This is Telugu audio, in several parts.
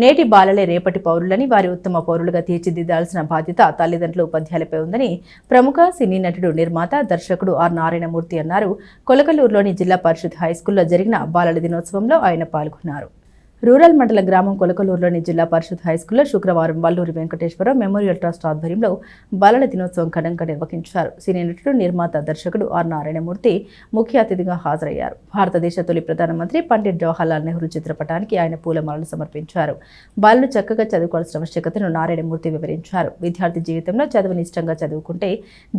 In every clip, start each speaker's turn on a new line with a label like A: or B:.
A: నేటి బాలలే రేపటి పౌరులని, వారి ఉత్తమ పౌరులుగా తీర్చిదిద్దాల్సిన బాధ్యత తల్లిదండ్రులు, ఉపాధ్యాయులపై ఉందని ప్రముఖ సినీ నటుడు, నిర్మాత, దర్శకుడు ఆర్ నారాయణమూర్తి అన్నారు. కొలకలూరులోని జిల్లా పరిషత్ హైస్కూల్లో జరిగిన బాలల దినోత్సవంలో ఆయన పాల్గొన్నారు. రూరల్ మండల గ్రామం కొలకలూరులోని జిల్లా పరిషత్ హైస్కూల్లో శుక్రవారం వల్లూరి వెంకటేశ్వరరావు మెమోరియల్ ట్రస్ట్ ఆధ్వర్యంలో బాలల దినోత్సవం ఘనంగా నిర్వహించారు. సినీ నటుడు, నిర్మాత, దర్శకుడు ఆర్ నారాయణమూర్తి ముఖ్య అతిథిగా హాజరయ్యారు. భారతదేశ తొలి ప్రధానమంత్రి పండిట్ జవహర్లాల్ నెహ్రూ చిత్రపటానికి ఆయన పూలమాలలు సమర్పించారు. బాలలు చక్కగా చదువుకోవాల్సిన ఆవశ్యకతను నారాయణమూర్తి వివరించారు. విద్యార్థి జీవితంలో చదువుని ఇష్టంగా చదువుకుంటే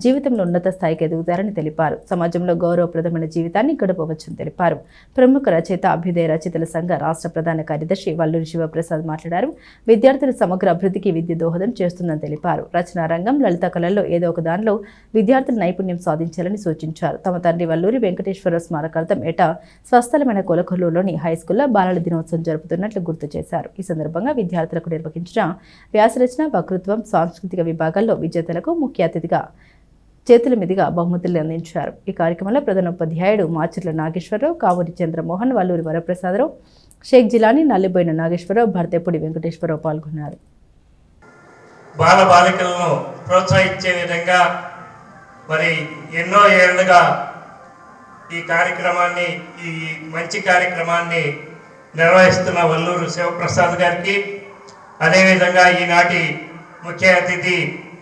A: జీవితంలో ఉన్నత స్థాయికి ఎదుగుతారని తెలిపారు. సమాజంలో గౌరవప్రదమైన జీవితాన్ని గడపవచ్చని తెలిపారు. ప్రముఖ రచయిత, అభ్యుదయ రచయితల సంఘ రాష్ట్ర ప్రధాన కార్యదర్శి వల్లూరి శివప్రసాద్ మాట్లాడారు. విద్యార్థుల సమగ్ర అభివృద్ధికి విద్య దోహదం చేస్తుందని తెలిపారు. రచనా రంగం, లలిత కళల్లో ఏదో ఒక దానిలో విద్యార్థులు నైపుణ్యం సాధించాలని సూచించారు. తమ తండ్రి వల్లూరి వెంకటేశ్వరరావు స్మారకార్థం ఏటా స్వస్థలమైన కొలకలూరులోని హైస్కూల్లో బాలల దినోత్సవం జరుపుతున్నట్లు గుర్తు చేశారు. ఈ సందర్భంగా విద్యార్థులకు నిర్వహించిన వ్యాసరచన, వక్తృత్వం, సాంస్కృతిక విభాగాల్లో విజేతలకు ముఖ్య అతిథిగా చేతుల మీదుగా బహుమతులు అందించారు. ఈ కార్యక్రమంలో ప్రధానోపాధ్యాయుడు మాచర్ల నాగేశ్వరరావు, కావూరి చంద్రమోహన్, వల్లూరి వరప్రసాదరావు, షేక్ జిలానీ, నల్లిబోయిన నాగేశ్వరరావు, భర్తెపూడి వెంకటేశ్వరరావు పాల్గొన్నారు.
B: బాల బాలికలను ప్రోత్సహించే విధంగా మరి ఎన్నో ఏళ్లుగా ఈ మంచి కార్యక్రమాన్ని నిర్వహిస్తున్న వల్లూరు శివప్రసాద్ గారికి, అదేవిధంగా ఈనాటి ముఖ్య అతిథి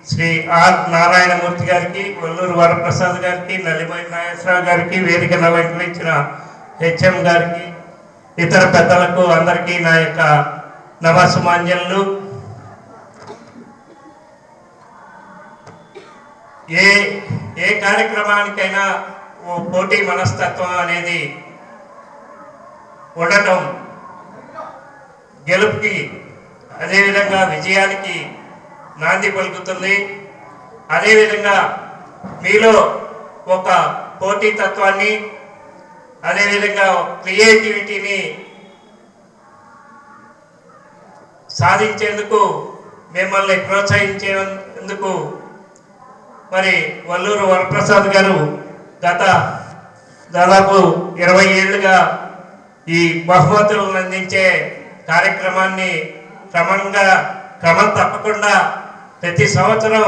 B: శ్రీ ఆర్ నారాయణమూర్తి గారికి, వల్లూరు వరప్రసాద్ గారికి, నల్లిబోయిన నాగేశ్వరరావు గారికి, వేదికను అలంకరించిన హెచ్ఎం గారికి, ఇతర పెద్దలకు అందరికీ నా యొక్క నమస్సుమాంజలు. ఏ కార్యక్రమానికైనా ఓ పోటీ మనస్తత్వం అనేది ఉండటం గెలుపుకి, అదేవిధంగా విజయానికి నాంది పలుకుతుంది. అదేవిధంగా మీలో ఒక పోటీతత్వాన్ని, అదేవిధంగా క్రియేటివిటీని సాధించేందుకు, మిమ్మల్ని ప్రోత్సహించేందుకు మరి వల్లూరు వరప్రసాద్ గారు గత దాదాపు 20 ఏళ్లుగా ఈ బహుమతులను అందించే కార్యక్రమాన్ని క్రమం తప్పకుండా ప్రతి సంవత్సరం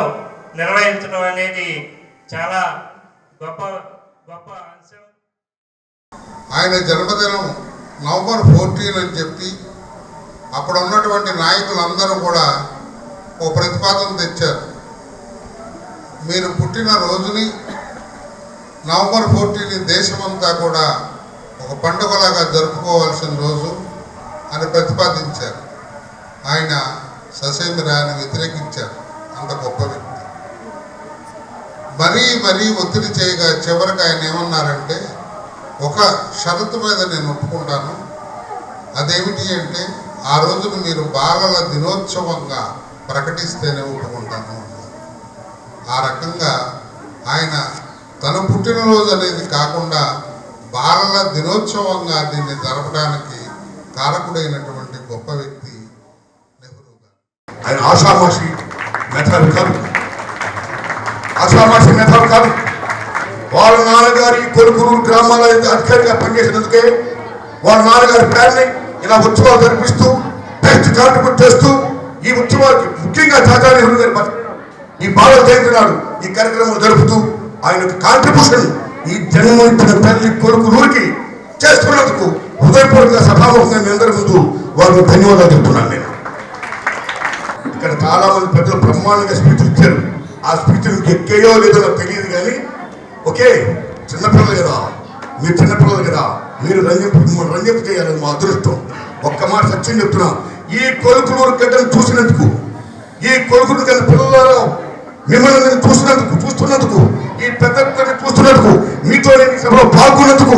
B: నిర్వహించడం అనేది చాలా గొప్ప అంశం.
C: ఆయన జన్మదినం నవంబర్ 14 అని చెప్పి అప్పుడు ఉన్నటువంటి నాయకులందరూ కూడా ఓ ప్రతిపాదన తెచ్చారు. మీరు పుట్టిన రోజుని నవంబర్ 14 దేశమంతా కూడా ఒక పండుగలాగా జరుపుకోవాల్సిన రోజు అని ప్రతిపాదించారు. ఆయన ససేమిరాని వ్యతిరేకించారు. అంత గొప్ప వ్యక్తి. మరీ ఒత్తిడి చేయగా చివరికి ఆయన ఏమన్నారంటే, ఒక షరతు మీద నేను ఒప్పుకుంటాను, అదేమిటి అంటే ఆ రోజును మీరు బాలల దినోత్సవంగా ప్రకటిస్తేనే ఒప్పుకుంటాను అన్నారు. ఆ రకంగా ఆయన తన పుట్టినరోజు అనేది కాకుండా బాలల దినోత్సవంగా దీన్ని జరపడానికి కారకుడైనటువంటి గొప్ప వ్యక్తి నెహ్రూ గారు.
D: ఆయన ఆషామాషి మెథడ్ కాదు. వాళ్ళ నాన్నగారి కొలుకురు గ్రామాల అధికారిగా పనిచేసినందుకే వాళ్ళ నాన్నగారి ప్లాన్ని ఇలా ఉత్సవాలు జరిపిస్తూ బెస్ట్ కాంట్రిబ్యూట్ చేస్తూ ఈ ఉత్సవాలకి ముఖ్యంగా చాచా నెహ్రూ గారి ఈ బాలల జయంతి నాడు ఈ కార్యక్రమం జరుపుతూ ఆయన కాంట్రిబ్యూషన్ ఈ జన్మనిచ్చిన తల్లి కొలుకులూరికి చేస్తున్నందుకు హృదయపూర్వక సభాముఖంగా మీ అందరి ముందు వారికి ధన్యవాదాలు చెప్తున్నాను. నేను ఇక్కడ చాలా మంది పెద్దలు బ్రహ్మాండంగా స్పీచ్ ఇచ్చారు. ఆ స్పీచ్ ఎక్కేయో లేదో నాకు తెలియదు, కానీ ఓకే, చిన్నపిల్లలు కదా, మీరు చిన్నపిల్లలు కదా, మీరు రంజింపు చేయాలని మా అదృష్టం. ఒక్క మాట సత్యం చెప్తున్నా, ఈ కొలుకులూరు గడ్డను చూసినందుకు, ఈ కొలుకులు గడ్డ పిల్లలు మిమ్మల్ని నేను చూస్తున్నందుకు, ఈ పెద్ద చూస్తున్నందుకు, మీతో నేను ఈ సభలో పాల్గొన్నందుకు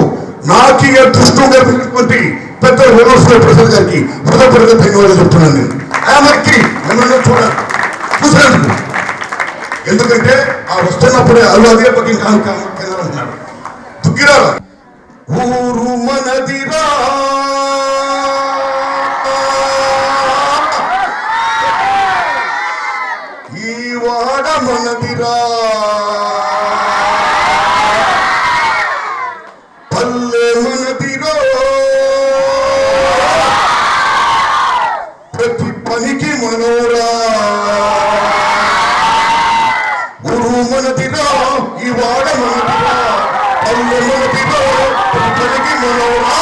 D: నాకు ఈ అదృష్టం కలిగినటువంటి పెద్ద వల్లూరి ప్రసాద్ గారికి హృదయపూర్వక ధన్యవాదాలు చెప్తున్నాను. నేను ఆయనకి మిమ్మల్ని చూసినందుకు, ఎందుకంటే ఆ వస్తున్నప్పుడే అదే పక్కన కానుకుంటున్నాడు. దుగ్గిరాల ఊరు మనదిరా, ఈ వాడ మనదిరా, పల్లె మనదిరో, వాడ మనటివా పల్లె మనటివా కలిగి మనవరా